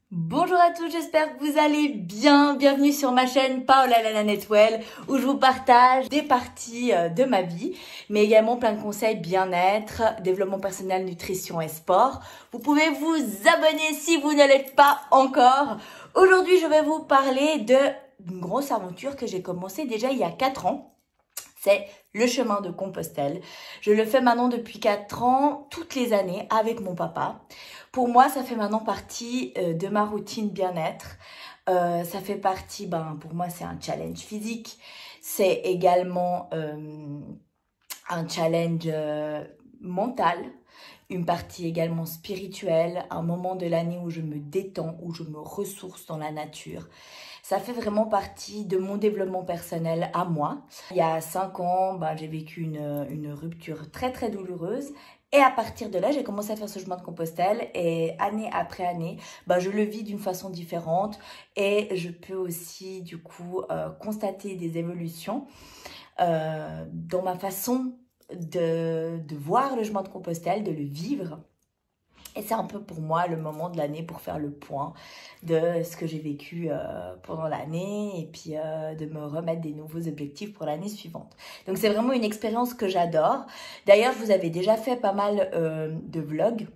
Bonjour à tous, j'espère que vous allez bien. Bienvenue sur ma chaîne Paola la Nanette Well, où je vous partage des parties de ma vie, mais également plein de conseils bien-être, développement personnel, nutrition et sport. Vous pouvez vous abonner si vous ne l'êtes pas encore. Aujourd'hui, je vais vous parler d'une grosse aventure que j'ai commencée déjà il y a 4 ans. C'est le chemin de Compostelle. Je le fais maintenant depuis 4 ans, toutes les années, avec mon papa. Pour moi, ça fait maintenant partie de ma routine bien-être. Ça fait partie, pour moi, c'est un challenge physique. C'est également un challenge mental. Une partie également spirituelle, un moment de l'année où je me détends, où je me ressource dans la nature. Ça fait vraiment partie de mon développement personnel à moi. Il y a 5 ans, j'ai vécu une rupture très très douloureuse. Et à partir de là, j'ai commencé à faire ce chemin de Compostelle et année après année, je le vis d'une façon différente et je peux aussi du coup constater des évolutions dans ma façon de voir le chemin de Compostelle, de le vivre. Et c'est un peu pour moi le moment de l'année pour faire le point de ce que j'ai vécu pendant l'année et puis de me remettre des nouveaux objectifs pour l'année suivante. Donc c'est vraiment une expérience que j'adore. D'ailleurs, je vous avais déjà fait pas mal de vlogs.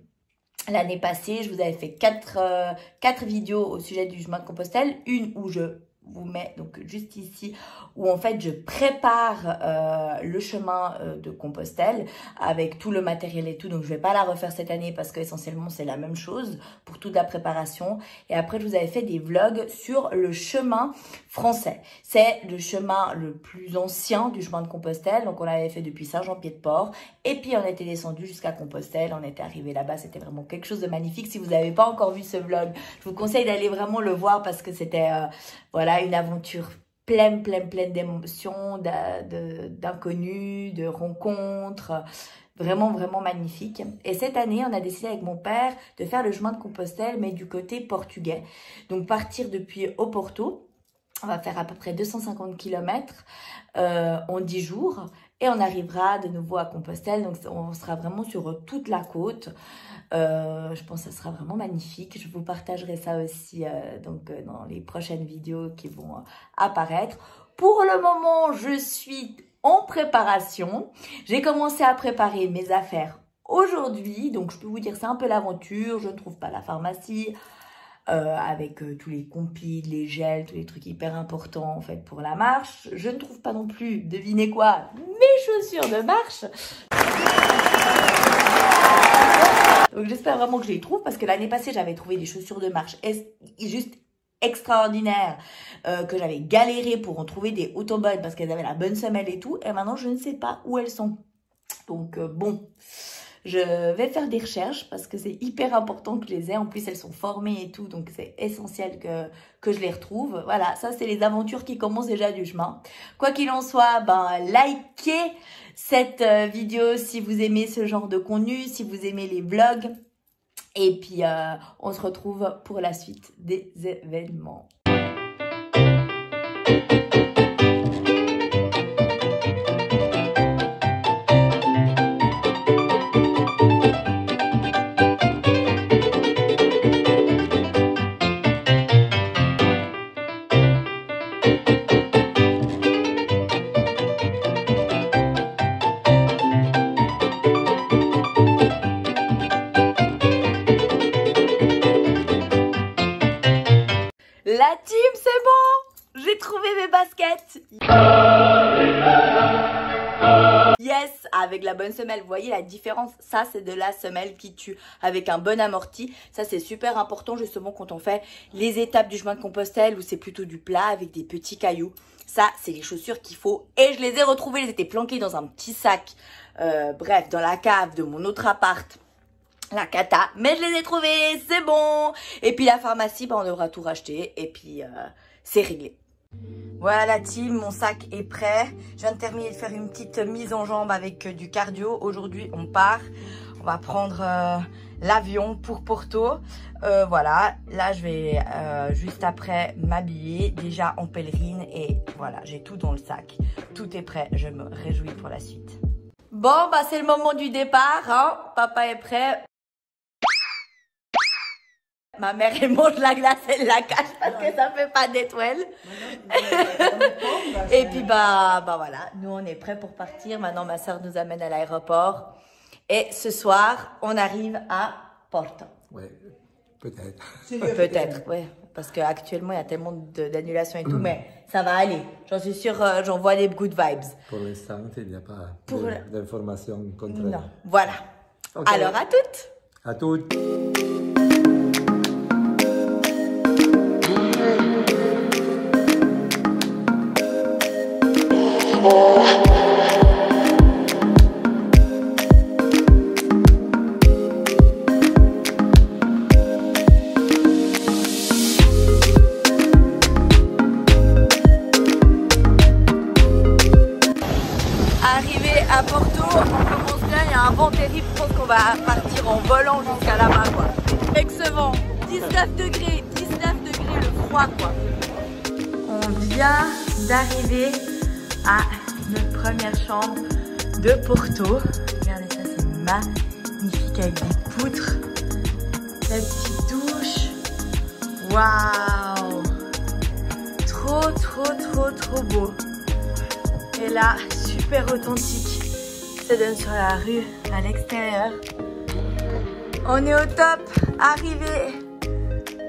L'année passée, je vous avais fait 4 vidéos au sujet du chemin de Compostelle. Une où je vous mets donc juste ici, où en fait je prépare le chemin de Compostelle avec tout le matériel et tout, donc je vais pas la refaire cette année parce que essentiellement c'est la même chose pour toute la préparation. Et après je vous avais fait des vlogs sur le chemin français, c'est le chemin le plus ancien du chemin de Compostelle, donc on l'avait fait depuis Saint-Jean-Pied-de-Port et puis on était descendu jusqu'à Compostelle, on était arrivé là-bas, c'était vraiment quelque chose de magnifique. Si vous n'avez pas encore vu ce vlog, je vous conseille d'aller vraiment le voir parce que c'était voilà, une aventure pleine d'émotions, d'inconnus, de rencontres, vraiment magnifique. Et cette année, on a décidé avec mon père de faire le chemin de Compostelle, mais du côté portugais. Donc partir depuis Oporto, on va faire à peu près 250 km en 10 jours. Et on arrivera de nouveau à Compostelle, donc on sera vraiment sur toute la côte. Je pense que ça sera vraiment magnifique. Je vous partagerai ça aussi dans les prochaines vidéos qui vont apparaître. Pour le moment, je suis en préparation. J'ai commencé à préparer mes affaires aujourd'hui. Donc, je peux vous dire, c'est un peu l'aventure. Je ne trouve pas la pharmacie avec tous les compiles, les gels, tous les trucs hyper importants en fait pour la marche. Je ne trouve pas non plus, devinez quoi, mes chaussures de marche. Donc j'espère vraiment que je les trouve parce que l'année passée j'avais trouvé des chaussures de marche juste extraordinaires que j'avais galéré pour en trouver des auto bonnes parce qu'elles avaient la bonne semelle et tout, et maintenant je ne sais pas où elles sont. Donc bon, je vais faire des recherches parce que c'est hyper important que je les ai. En plus, elles sont formées et tout, donc c'est essentiel que je les retrouve. Voilà, ça, c'est les aventures qui commencent déjà du chemin. Quoi qu'il en soit, likez cette vidéo si vous aimez ce genre de contenu, si vous aimez les vlogs. Et puis, on se retrouve pour la suite des événements. La team, c'est bon! J'ai trouvé mes baskets! Yes! Avec la bonne semelle, vous voyez la différence? Ça, c'est de la semelle qui tue. Avec un bon amorti, ça c'est super important justement quand on fait les étapes du chemin de Compostelle où c'est plutôt du plat avec des petits cailloux. Ça, c'est les chaussures qu'il faut. Et je les ai retrouvées, elles étaient planquées dans un petit sac. Bref, dans la cave de mon autre appart. La cata, mais je les ai trouvées, c'est bon. Et puis la pharmacie, on devra tout racheter et puis c'est réglé. Voilà la team, mon sac est prêt. Je viens de terminer de faire une petite mise en jambe avec du cardio. Aujourd'hui, on part. On va prendre l'avion pour Porto. Voilà, là je vais juste après m'habiller déjà en pèlerine et voilà, j'ai tout dans le sac. Tout est prêt, je me réjouis pour la suite. Bon, c'est le moment du départ, hein. Papa est prêt. Ma mère, elle mange la glace, elle la cache parce que ça fait pas d'étoiles. Et puis, bah voilà, nous, on est prêts pour partir. Maintenant, ma soeur nous amène à l'aéroport. Et ce soir, on arrive à Porto. Ouais, peut-être. Peut-être, ouais. Parce qu'actuellement, il y a tellement d'annulations et tout, mais ça va aller. J'en suis sûre, j'en vois des good vibes. Pour l'instant, il n'y a pas d'informations contraires. Non, voilà. Okay. Alors, à toutes. À toutes. Arrivé à Porto, on commence bien, il y a un vent terrible, je pense qu'on va partir en volant jusqu'à là-bas quoi. Avec ce vent, 19 degrés, le froid quoi. On vient d'arriver à notre première chambre de Porto. Regardez ça, c'est magnifique avec des poutres, la petite douche. Waouh! Trop beau. Et là, super authentique. Ça donne sur la rue à l'extérieur. On est au top, arrivé.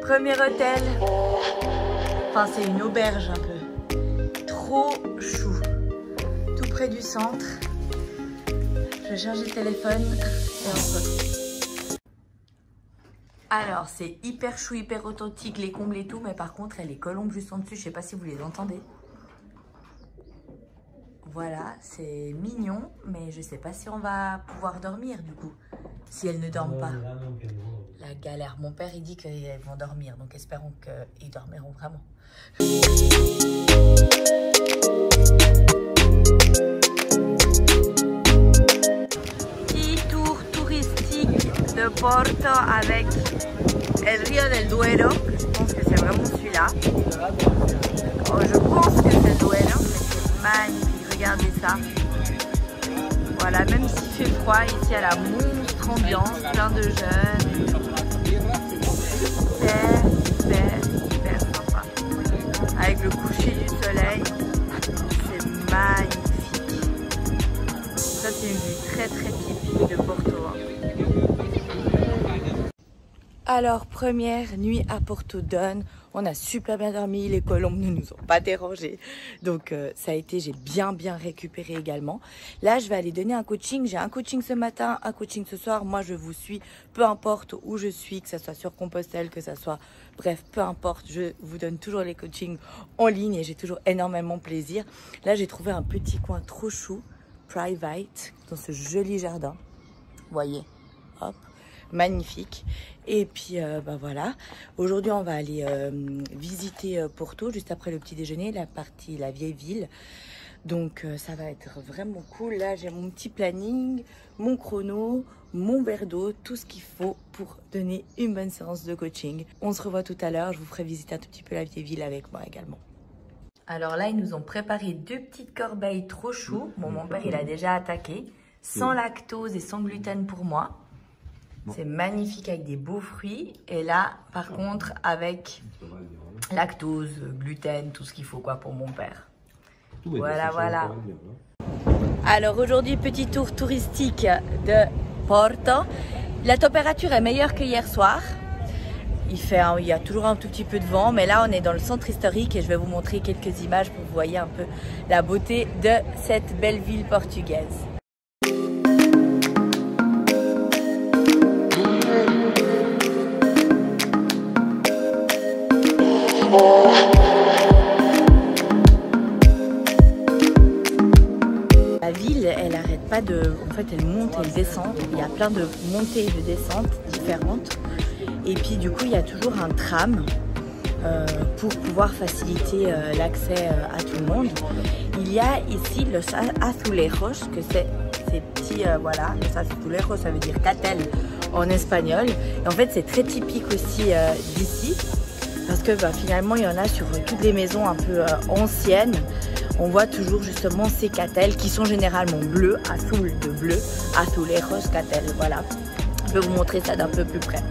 Premier hôtel. Enfin, c'est une auberge un peu. Trop chou. Tout près du centre. Je charge le téléphone et on se retrouve. Alors, c'est hyper chou, hyper authentique, les combles et tout. Mais par contre, il y a les colombes juste en dessus. Je sais pas si vous les entendez. Voilà, c'est mignon, mais je sais pas si on va pouvoir dormir du coup, si elles ne dorment pas. La galère. Mon père, il dit qu'elles vont dormir, donc espérons qu'ils dormiront vraiment. Petit tour touristique de Porto avec el Río del Duero. Je pense que c'est vraiment celui-là. Oh, je pense que c'est le Duero, mais c'est magnifique. Regardez ça. Voilà, même s'il fait froid, ici il y a la monstre ambiance, plein de jeunes. C'est hyper sympa. Avec le coucher du soleil, c'est magnifique. Ça c'est une vue très typique de Porto. Alors, première nuit à Porto Done. On a super bien dormi, les colombes ne nous ont pas dérangés. Donc ça a été, j'ai bien récupéré également. Là, je vais aller donner un coaching. J'ai un coaching ce matin, un coaching ce soir. Moi, je vous suis, peu importe où je suis, que ce soit sur Compostelle, que ce soit... Bref, peu importe, je vous donne toujours les coachings en ligne et j'ai toujours énormément plaisir. Là, j'ai trouvé un petit coin trop chou, private, dans ce joli jardin. Vous voyez, hop. Magnifique. Et puis bah voilà, aujourd'hui on va aller visiter Porto juste après le petit déjeuner, la vieille ville. Donc ça va être vraiment cool. Là j'ai mon petit planning, mon chrono, mon verre d'eau, tout ce qu'il faut pour donner une bonne séance de coaching. On se revoit tout à l'heure, je vous ferai visiter un tout petit peu la vieille ville avec moi également. Alors là ils nous ont préparé 2 petites corbeilles trop chou. Bon, mon père il a déjà attaqué, sans lactose et sans gluten pour moi. C'est magnifique avec des beaux fruits. Et là, par contre, avec lactose, gluten, tout ce qu'il faut quoi pour mon père. Voilà. Alors aujourd'hui, petit tour touristique de Porto. La température est meilleure que hier soir. Il y a toujours un tout petit peu de vent, mais là on est dans le centre historique et je vais vous montrer quelques images pour que vous voyez un peu la beauté de cette belle ville portugaise. La ville, elle arrête pas de... En fait, elle monte, elle descend. Il y a plein de montées et de descentes différentes. Et puis, du coup, il y a toujours un tram pour pouvoir faciliter l'accès à tout le monde. Il y a ici le azulejos, que c'est ces petits... voilà, le azulejos, ça veut dire catel en espagnol. Et en fait, c'est très typique aussi d'ici. Parce que finalement, il y en a sur toutes les maisons un peu anciennes. On voit toujours justement ces catelles qui sont généralement bleues, azul de bleu, azulejos, catel, voilà. Je vais vous montrer ça d'un peu plus près.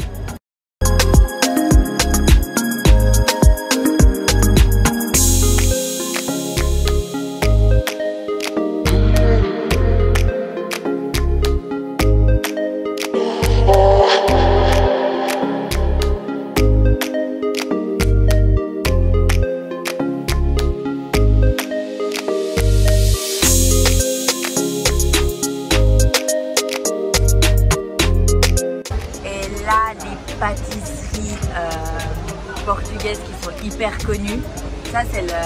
portugaises qui sont hyper connues. Ça, c'est le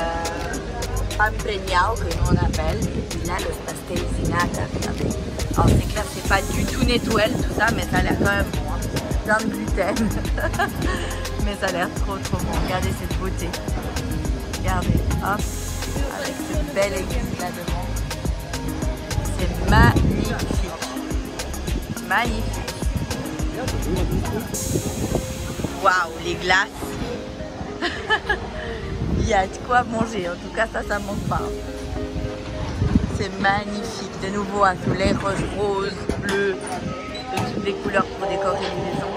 pan preñao que nous on appelle. Et puis là, le pastel de nata. Alors, c'est clair, c'est pas du tout Netwell, tout ça, mais ça a l'air quand même bon. Hein. Plein de gluten. Mais ça a l'air trop bon. Regardez cette beauté. Regardez, hop, avec cette belle équipe là devant. C'est magnifique. Magnifique. Waouh, les glaces. Il y a de quoi manger. En tout cas, ça manque pas. C'est magnifique. De nouveau, un poulet rose, bleu, de toutes les couleurs pour décorer les maisons.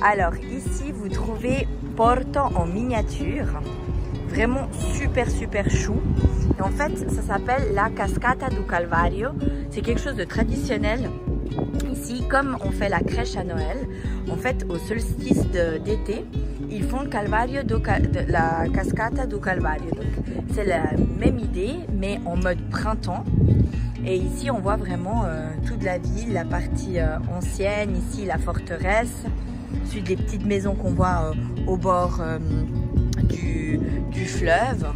Alors ici vous trouvez Porto en miniature, vraiment super chou. Et en fait ça s'appelle la Cascata do Calvario, c'est quelque chose de traditionnel. Ici comme on fait la crèche à Noël, en fait au solstice d'été, ils font le Calvario la Cascata do Calvario. C'est la même idée mais en mode printemps. Et ici on voit vraiment toute la ville, la partie ancienne, ici la forteresse. Ensuite des petites maisons qu'on voit au bord du fleuve.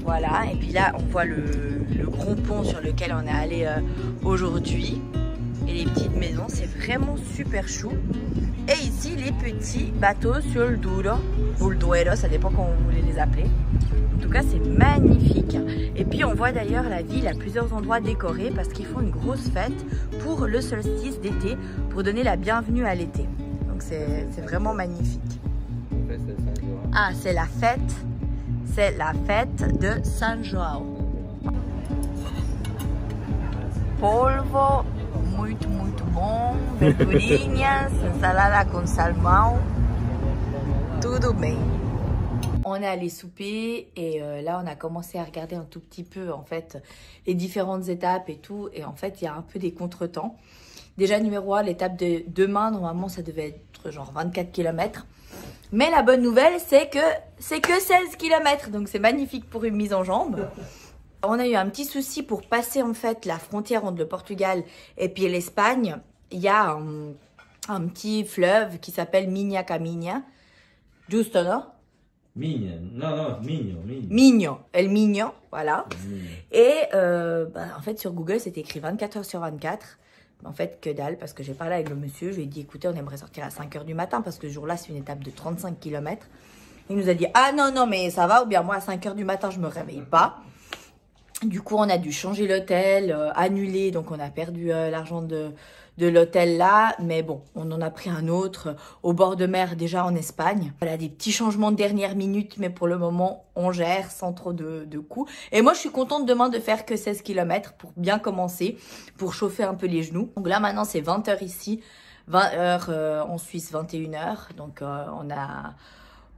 Voilà, et puis là on voit le gros pont sur lequel on est allé aujourd'hui. Et les petites maisons, c'est vraiment super chou. Et ici les petits bateaux sur le Douro, ou le Duero, ça dépend comment vous voulez les appeler. En tout cas c'est magnifique. Et puis on voit d'ailleurs la ville à plusieurs endroits décorés parce qu'ils font une grosse fête pour le solstice d'été, pour donner la bienvenue à l'été. Donc c'est vraiment magnifique. Ah, c'est la fête de San João. Polvo, muito bom, verdurinhas, ensalada com salmão, tudo bem. On est allé souper et là on a commencé à regarder un tout petit peu en fait les différentes étapes et tout, et en fait il y a un peu des contretemps. Déjà numéro 1, l'étape de demain, normalement ça devait être genre 24 km. Mais la bonne nouvelle, c'est que c'est que 16 km, donc c'est magnifique pour une mise en jambe. On a eu un petit souci pour passer en fait la frontière entre le Portugal et puis l'Espagne. Il y a un petit fleuve qui s'appelle Minha Caminha. Justo, non? Minho, non, Minho. Minho, El Minho, voilà. Et en fait sur Google c'était écrit 24 heures sur 24. En fait, que dalle, parce que j'ai parlé avec le monsieur, je lui ai dit, écoutez, on aimerait sortir à 5 h du matin, parce que ce jour-là, c'est une étape de 35 km. Il nous a dit, ah non, mais ça va, ou bien moi, à 5 h du matin, je me réveille pas. Du coup, on a dû changer l'hôtel, annuler, donc on a perdu l'argent de l'hôtel là, mais bon, on en a pris un autre au bord de mer, déjà en Espagne. Voilà, des petits changements de dernière minute, mais pour le moment, on gère sans trop de coups. Et moi, je suis contente demain de faire que 16 km pour bien commencer, pour chauffer un peu les genoux. Donc là, maintenant, c'est 20 h ici, 20 h en Suisse, 21 h. Donc,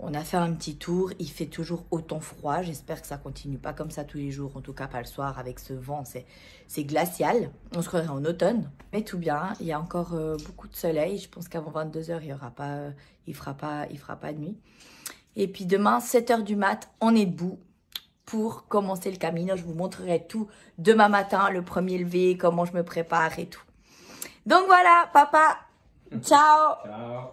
On a fait un petit tour, il fait toujours autant froid. J'espère que ça continue pas comme ça tous les jours, en tout cas pas le soir avec ce vent, c'est glacial. On se croirait en automne, mais tout bien. Il y a encore beaucoup de soleil. Je pense qu'avant 22 h, il fera pas de nuit. Et puis demain, 7 h du mat, on est debout pour commencer le Camino. Je vous montrerai tout demain matin, le premier lever, comment je me prépare et tout. Donc voilà, papa, ciao. Ciao.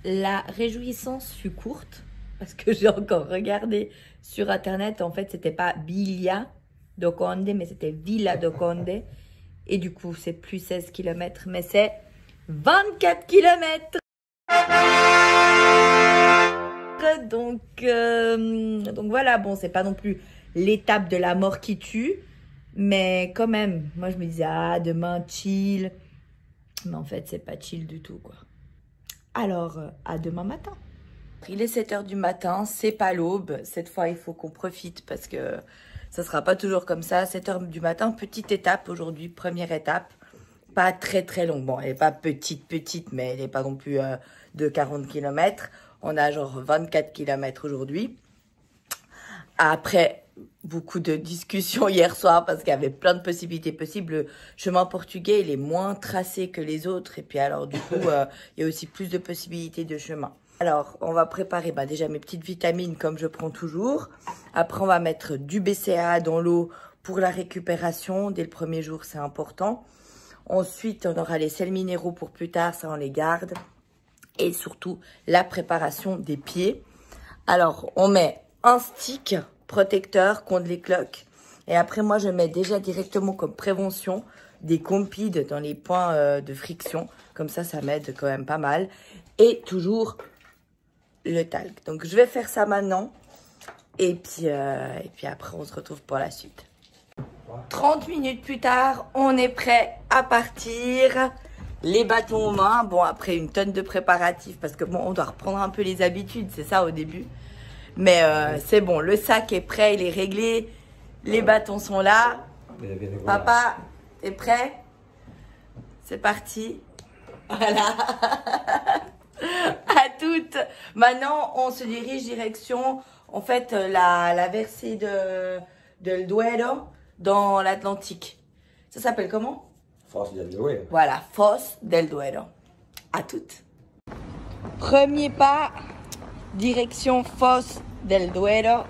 La réjouissance fut courte parce que j'ai encore regardé sur internet. En fait, c'était pas Villa do Conde, mais c'était Villa do Conde. Et du coup, c'est plus 16 km, mais c'est 24 km. Donc voilà, bon, c'est pas non plus l'étape de la mort qui tue, mais quand même, moi je me disais, ah, demain chill. Mais en fait, c'est pas chill du tout, quoi. Alors, à demain matin. Il est 7 h du matin, c'est pas l'aube. Cette fois, il faut qu'on profite parce que ça sera pas toujours comme ça. 7 h du matin, petite étape aujourd'hui, première étape. Pas très longue. Bon, elle est pas petite, mais elle est pas non plus de 40 km. On a genre 24 km aujourd'hui. Après beaucoup de discussions hier soir parce qu'il y avait plein de possibilités possibles. Le chemin portugais, il est moins tracé que les autres. Et puis alors du coup, il y a aussi plus de possibilités de chemin. Alors, on va préparer déjà mes petites vitamines comme je prends toujours. Après, on va mettre du BCAA dans l'eau pour la récupération. Dès le premier jour, c'est important. Ensuite, on aura les sels minéraux pour plus tard, ça on les garde. Et surtout, la préparation des pieds. Alors, on met un stick protecteur contre les cloques. Et après, moi, je mets déjà directement comme prévention des compides dans les points de friction. Comme ça m'aide quand même pas mal. Et toujours le talc. Donc, je vais faire ça maintenant. Et puis après, on se retrouve pour la suite. 30 minutes plus tard, on est prêt à partir. Les bâtons aux mains. Bon, après une tonne de préparatifs parce que bon, on doit reprendre un peu les habitudes. C'est ça au début. Mais c'est bon, le sac est prêt, il est réglé. Les bâtons sont là. Papa, t'es prêt? C'est parti. Voilà. À toutes. Maintenant, on se dirige direction, en fait, la versée de El Duero dans l'Atlantique. Ça s'appelle comment? Foz del Duero. Voilà, Foz del Duero. À toutes. Premier pas, direction Foz del Duero.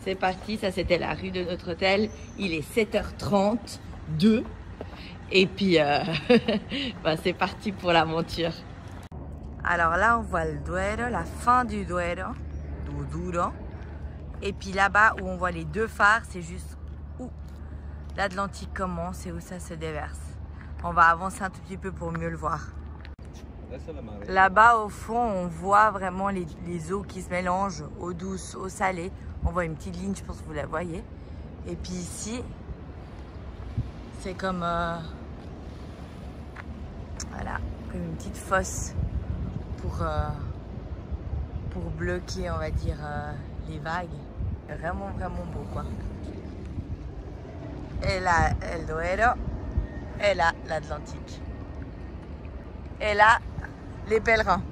C'est parti, ça c'était la rue de notre hôtel. Il est 7h32. Et puis, c'est parti pour l'aventure. Alors là, on voit le Duero, la fin du Duero, du Douro. Et puis là-bas, où on voit les deux phares, c'est juste où l'Atlantique commence et où ça se déverse. On va avancer un tout petit peu pour mieux le voir. Là-bas, au fond, on voit vraiment les eaux qui se mélangent, eau douce, eau salée. On voit une petite ligne, je pense que vous la voyez. Et puis ici, c'est comme, voilà, comme une petite fosse pour bloquer, on va dire, les vagues. Vraiment, vraiment beau, quoi. Et là, El Duero. Et là, l'Atlantique. Et là, les pèlerins.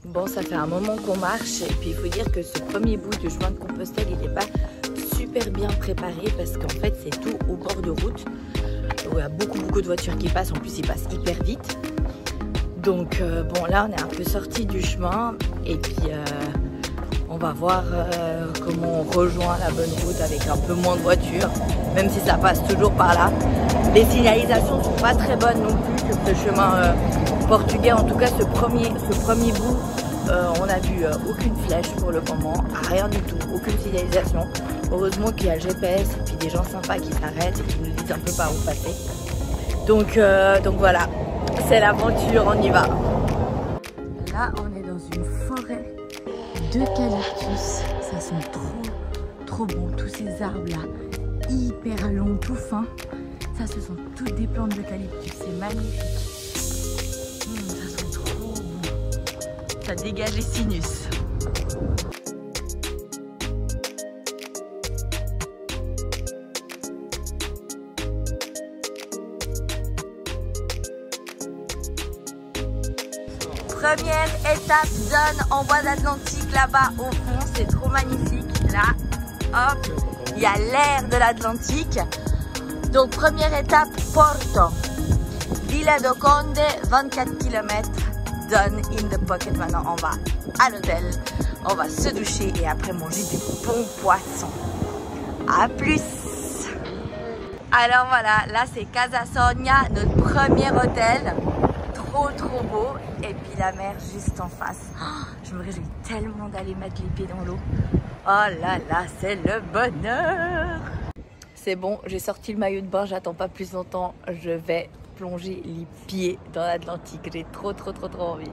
Bon, ça fait un moment qu'on marche et puis il faut dire que ce premier bout de chemin de Compostelle, il n'est pas super bien préparé parce qu'en fait c'est tout au bord de route où il y a beaucoup de voitures qui passent. En plus, ils passent hyper vite. Donc bon, là on est un peu sorti du chemin et puis on va voir comment on rejoint la bonne route avec un peu moins de voitures, même si ça passe toujours par là. Les signalisations sont pas très bonnes non plus sur ce chemin portugais, en tout cas ce premier bout on a vu aucune flèche pour le moment, rien du tout, aucune signalisation. Heureusement qu'il y a le GPS et puis des gens sympas qui s'arrêtent et qui nous disent un peu par où passer. Donc voilà, c'est l'aventure, on y va. Là, on est dans une forêt d'eucalyptus. Ça sent trop bon, tous ces arbres là, hyper longs, tout fins. Ça, ce sont toutes des plantes d'eucalyptus, c'est magnifique. Ça sent trop bon. Ça dégage les sinus. Première étape, zone en bois d'Atlantique là-bas au fond, c'est trop magnifique. Là, hop, il y a l'air de l'Atlantique. Donc première étape, Porto. Villa do Conde, 24 km, zone in the pocket. Maintenant on va à l'hôtel, on va se doucher et après manger du bon poisson. A plus. Alors voilà, là c'est Casa Sonia, notre premier hôtel. Trop beau, et puis la mer juste en face. Oh, je me réjouis tellement d'aller mettre les pieds dans l'eau. Oh là là, c'est le bonheur. C'est bon, j'ai sorti le maillot de bain, j'attends pas plus longtemps, je vais plonger les pieds dans l'Atlantique. J'ai trop envie.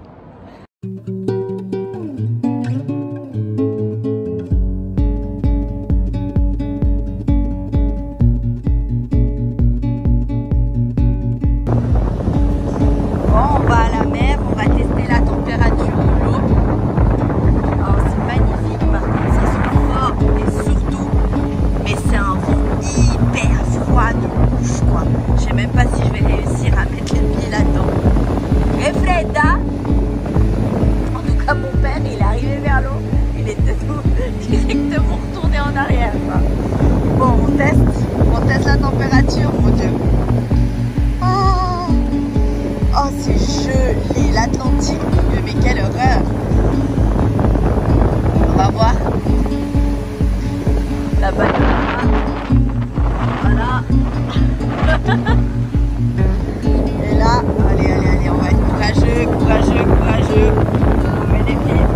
Directement retourner en arrière. Bon, on teste la température, mon Dieu. Oh, c'est gelé, l'Atlantique, mon Dieu, mais quelle horreur. On va voir. Là-bas, voilà. Et là, allez, on va être courageux. On met les pieds.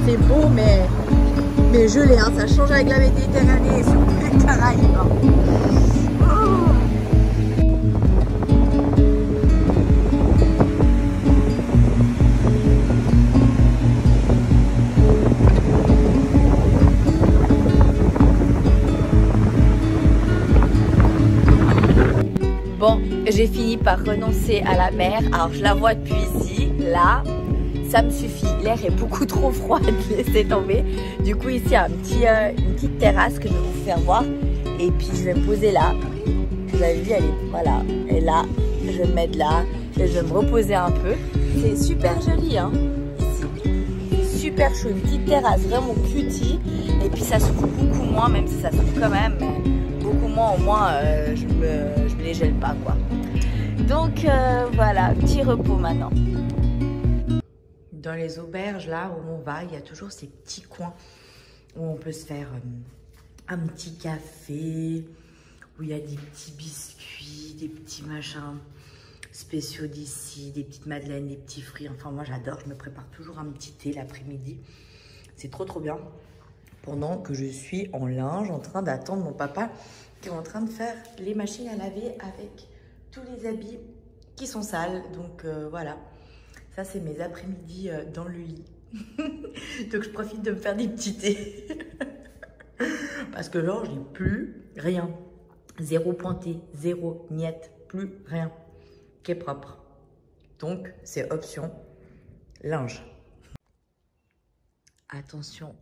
C'est beau, mais gelé, hein. Ça change avec la Méditerranée et surtout les Caraïbes. Oh. Bon, j'ai fini par renoncer à la mer. Alors je la vois depuis ici, là. Ça me suffit, l'air est beaucoup trop froid de laisser tomber. Du coup ici il y a une petite terrasse que je vais vous faire voir. Et puis je vais me poser là. Vous avez vu, elle est, voilà. Et là, je vais me mettre là. Et je vais me reposer un peu. C'est super joli, hein, ici. C'est super chaud, une petite terrasse vraiment cutie. Et puis ça souffle beaucoup moins, même si ça souffle quand même. Mais beaucoup moins, au moins je me les gèle pas, quoi. Donc voilà, petit repos maintenant. Dans les auberges, là où on va, il y a toujours ces petits coins où on peut se faire un petit café, où il y a des petits biscuits, des petits machins spéciaux d'ici, des petites madeleines, des petits fruits. Enfin, moi, j'adore. Je me prépare toujours un petit thé l'après-midi. C'est trop bien. Pendant que je suis en linge, en train d'attendre mon papa qui est en train de faire les machines à laver avec tous les habits qui sont sales. Donc, voilà. Ça, c'est mes après-midi dans le lit. Donc, je profite de me faire des petits thés. Parce que là, j'ai plus rien. Zéro pointé, zéro miette, plus rien qui est propre. Donc, c'est option linge. Attention,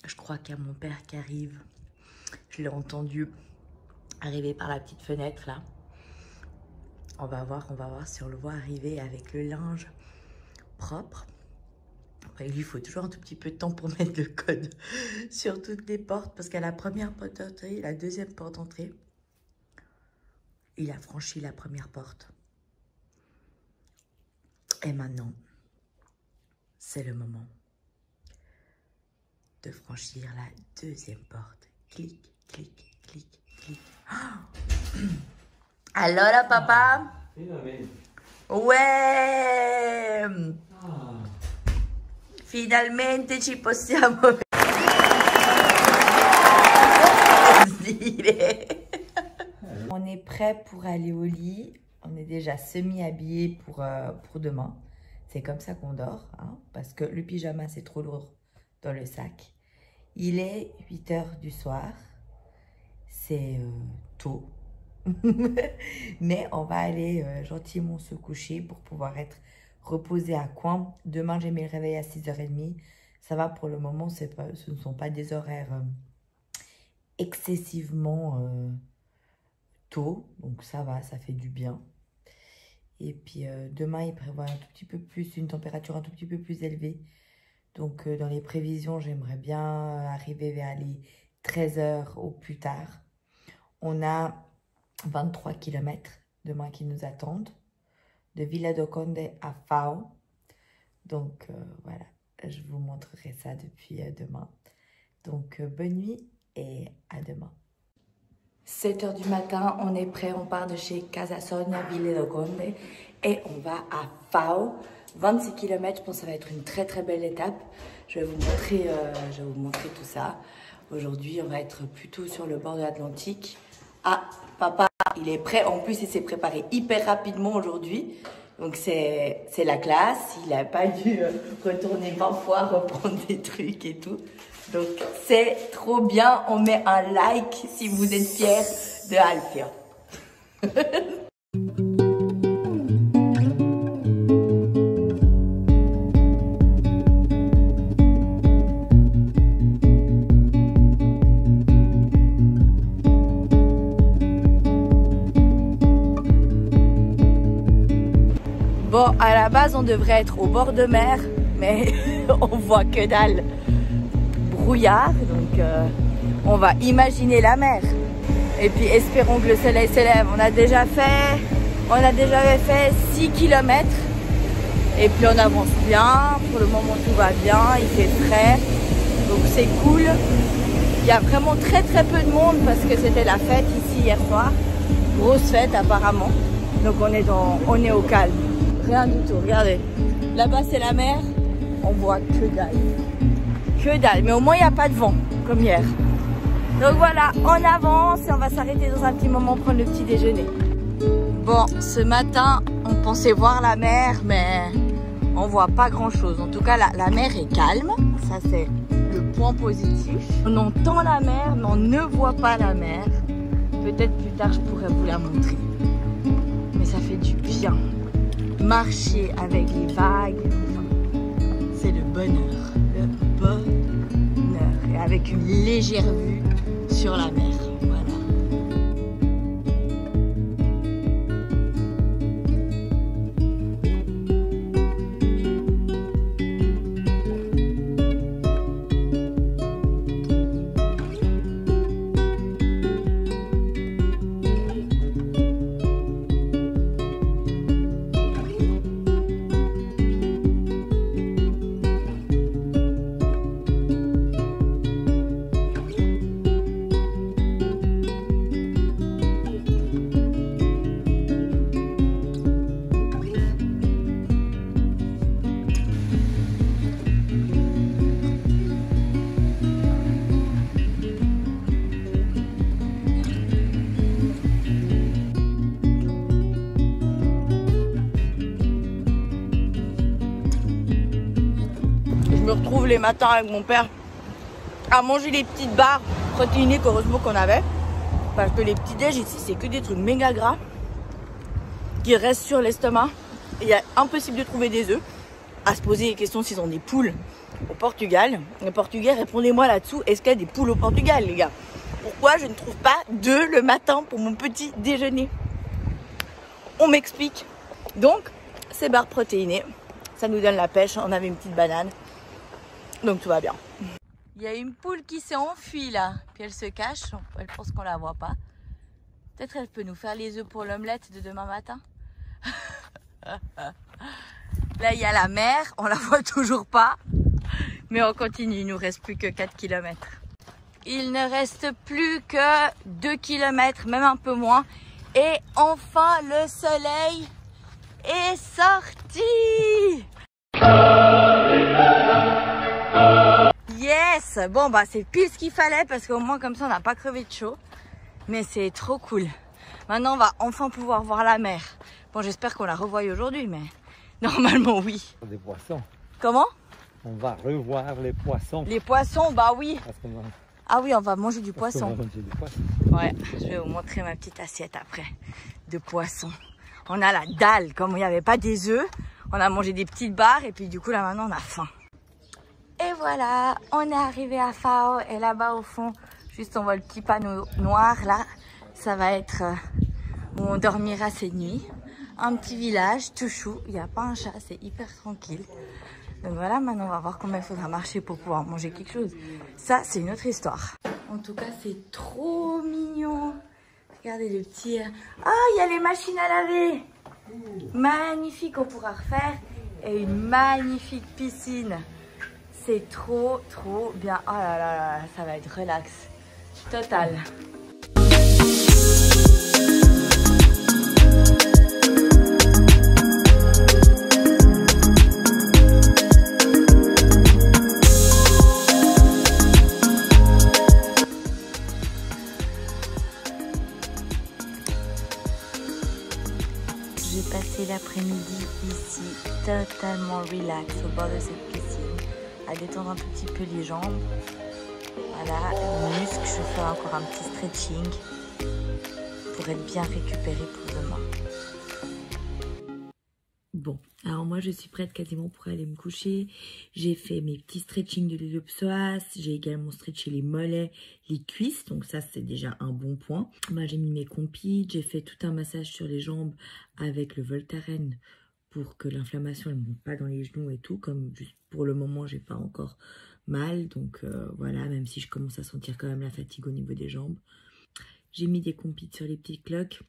je crois qu'il y a mon père qui arrive. Je l'ai entendu arriver par la petite fenêtre, là. On va voir si on le voit arriver avec le linge propre. Après, lui, il faut toujours un tout petit peu de temps pour mettre le code sur toutes les portes, parce qu'à la première porte d'entrée, la deuxième porte d'entrée, il a franchi la première porte. Et maintenant, c'est le moment de franchir la deuxième porte. Clic, clic, clic. Allora papà? Finalmente. Ouais! Finalmente ci possiamo dire. On est prêt pour aller au lit. On est déjà semi-habillé pour demain. C'est comme ça qu'on dort, hein, parce que le pyjama c'est trop lourd dans le sac. Il est 8 h du soir. C'est tôt. Mais on va aller gentiment se coucher pour pouvoir être reposé à coin. Demain, j'ai mis le réveil à 6 h 30. Ça va pour le moment, ce ne sont pas des horaires excessivement tôt. Donc ça va, ça fait du bien. Et puis demain, il prévoit un tout petit peu plus, une température un tout petit peu plus élevée. Donc dans les prévisions, j'aimerais bien arriver vers les 13 h au plus tard. On a 23 km demain qui nous attendent, de Vila do Conde à Fao. Donc voilà, je vous montrerai ça depuis demain. Donc bonne nuit et à demain. 7 h du matin, on est prêt, on part de chez Casa Sonia, Vila do Conde et on va à Fao. 26 km, je pense que ça va être une très très belle étape. Je vais vous montrer tout ça. Aujourd'hui, on va être plutôt sur le bord de l'Atlantique. Ah, papa, il est prêt. En plus, il s'est préparé hyper rapidement aujourd'hui. Donc, c'est la classe. Il n'a pas dû retourner 20 fois, reprendre des trucs et tout. Donc, c'est trop bien. On met un like si vous êtes fiers de Alfia. Bon, à la base, on devrait être au bord de mer, mais on voit que dalle. Brouillard, donc on va imaginer la mer. Et puis espérons que le soleil se lève. On a déjà fait 6 km. Et puis on avance bien. Pour le moment, tout va bien. Il fait frais. Donc c'est cool. Il y a vraiment très très peu de monde parce que c'était la fête ici hier soir. Grosse fête apparemment. Donc on est au calme. Rien du tout, regardez. Là-bas, c'est la mer. On voit que dalle. Que dalle. Mais au moins, il n'y a pas de vent, comme hier. Donc voilà, on avance et on va s'arrêter dans un petit moment prendre le petit déjeuner. Bon, ce matin, on pensait voir la mer, mais on voit pas grand-chose. En tout cas, la mer est calme. Ça, c'est le point positif. On entend la mer, mais on ne voit pas la mer. Peut-être plus tard, je pourrais vous la montrer. Mais ça fait du bien. Marcher avec les vagues, enfin, c'est le bonheur, et avec une légère vue sur la mer, voilà. Je me retrouve les matins avec mon père à manger les petites barres protéinées qu'heureusement qu'on avait. Parce que les petits déj ici, c'est que des trucs méga gras qui restent sur l'estomac. Il est impossible de trouver des œufs. À se poser les questions s'ils ont des poules au Portugal. Les Portugais, répondez-moi là-dessous. Est-ce qu'il y a des poules au Portugal, les gars? Pourquoi je ne trouve pas d'œufs le matin pour mon petit déjeuner? On m'explique. Donc, ces barres protéinées, ça nous donne la pêche. On avait une petite banane. Donc tout va bien. Il y a une poule qui s'est enfuie là. Puis elle se cache. Elle pense qu'on la voit pas. Peut-être elle peut nous faire les œufs pour l'omelette de demain matin. Là, il y a la mer. On la voit toujours pas. Mais on continue. Il nous reste plus que 4 km. Il ne reste plus que 2 km, même un peu moins. Et enfin, le soleil est sorti. Yes! Bon, bah c'est pile ce qu'il fallait parce qu'au moins comme ça, on n'a pas crevé de chaud. Mais c'est trop cool. Maintenant, on va enfin pouvoir voir la mer. Bon, j'espère qu'on la revoit aujourd'hui, mais normalement, oui. Des poissons. Comment? On va revoir les poissons. Les poissons, bah oui. Va... Ah oui, on va manger du poisson. On va manger du poisson. Ouais, je vais vous montrer ma petite assiette après de poisson. On a la dalle, comme il n'y avait pas des œufs. On a mangé des petites barres et puis du coup, là maintenant, on a faim. Et voilà, on est arrivé à Fao et là-bas au fond, juste on voit le petit panneau noir là. Ça va être où on dormira cette nuit. Un petit village tout chou, il n'y a pas un chat, c'est hyper tranquille. Donc voilà, maintenant on va voir combien il faudra marcher pour pouvoir manger quelque chose. Ça, c'est une autre histoire. En tout cas, c'est trop mignon. Regardez le petit... Ah, il y a les machines à laver. Magnifique, on pourra refaire. Et une magnifique piscine. C'est trop, trop bien. Oh là là là, ça va être relax. Total. J'ai passé l'après-midi ici, totalement relax au bord de cette piscine, à détendre un petit peu les jambes. Voilà, les muscles, je fais encore un petit stretching pour être bien récupéré pour demain. Bon, alors moi je suis prête quasiment pour aller me coucher. J'ai fait mes petits stretching de l'huile de psoas. J'ai également stretché les mollets, les cuisses. Donc ça c'est déjà un bon point. Moi j'ai mis mes compites. J'ai fait tout un massage sur les jambes avec le Voltaren pour que l'inflammation ne monte pas dans les genoux et tout. Comme juste pour le moment j'ai pas encore mal. Donc voilà, même si je commence à sentir quand même la fatigue au niveau des jambes. J'ai mis des compites sur les petits cloques.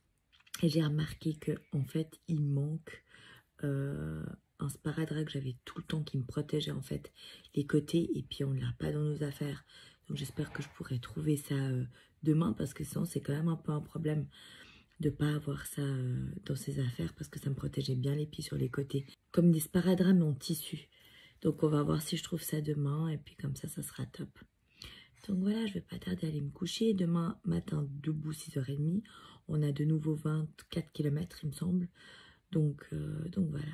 Et j'ai remarqué que en fait il manque... un sparadrap que j'avais tout le temps qui me protégeait en fait les côtés et puis on ne l'a pas dans nos affaires, donc j'espère que je pourrai trouver ça demain parce que sinon c'est quand même un peu un problème de pas avoir ça dans ses affaires parce que ça me protégeait bien les pieds sur les côtés comme des sparadraps mais en tissu. Donc on va voir si je trouve ça demain et puis comme ça sera top. Donc voilà, je vais pas tarder à aller me coucher. Demain matin debout 6h30, on a de nouveau 24 km il me semble. Donc voilà.